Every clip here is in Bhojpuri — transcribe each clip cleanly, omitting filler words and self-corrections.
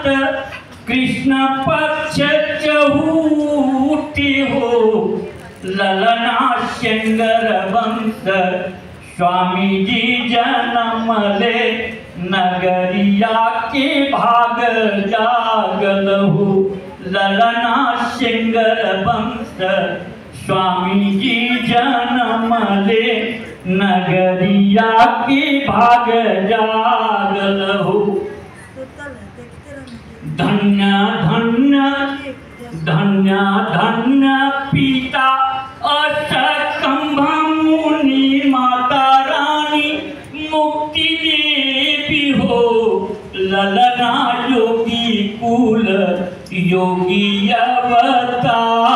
मात कृष्ण पक्ष चहूटी हो ललना शंकर वंश स्वामी जी जन्मले नगरिया के भाग जागलहु ललना शंकर वंश स्वामी जी जन्मले नगरिया के भाग जागलहु धन्य धन्य धन्य धन्य पिता अष्टकंभ मुनि माता रानी मुक्ति देवी हो ललना योगी कुल योगी अवतारन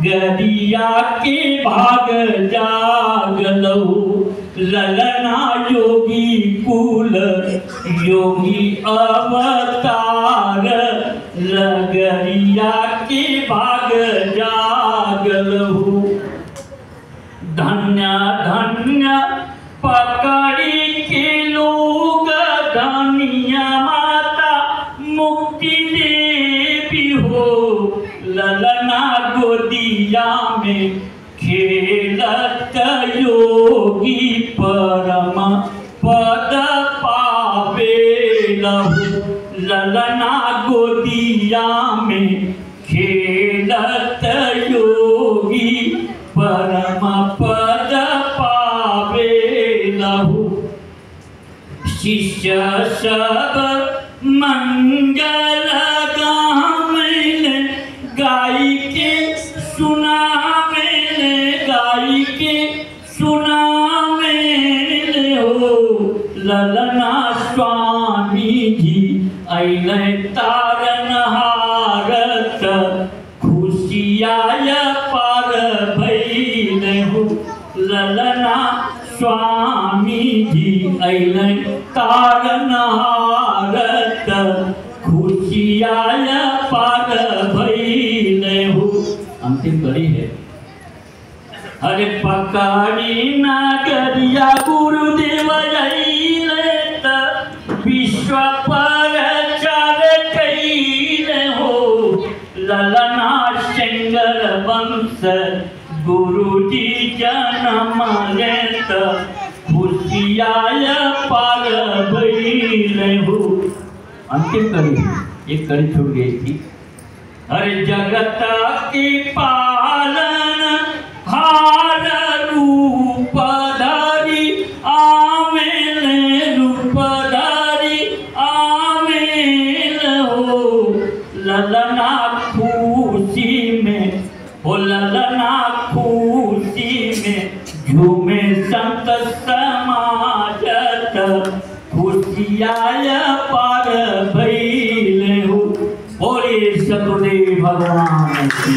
गरिया के भाग जागलहु ललना योगी कुल योगी अवतार लगरिया के भाग जागलहु धन्य धन्य पकड़ी के लोग धनिया माता मुक्ति देवी हो ललना गोदिया में खेलत योगी परम पद पावे लहु ललना गोदिया में खेलत योगी परम पद पावे लहु शिष्य सब मंगल गामिल गाई के सुनावे हो ललना स्वामी जी अइले तारनहारत खुशियाय पार भइले हो ललना स्वामी जी अइले तारनहारत खुशियाय पार भइले हो। अंतिम कड़ी है अरे पकड़ी नगरिया गुरुदेव अइले त विश्व परचार कइले हो ललना शंकर वंश गुरुजी जन्मले त खुशियाय पार भइले हो। अंतिम कड़ी एक कड़ी छूट गई थी अरे जगत के पालन हार रूपधारी आमेले रूपधारी आमेले हो ललना खुशी में हो ललना खुशी में झूमे संत समाजत खुशियाय पार भइले हो। बोले सतगुरुदेव भगवान की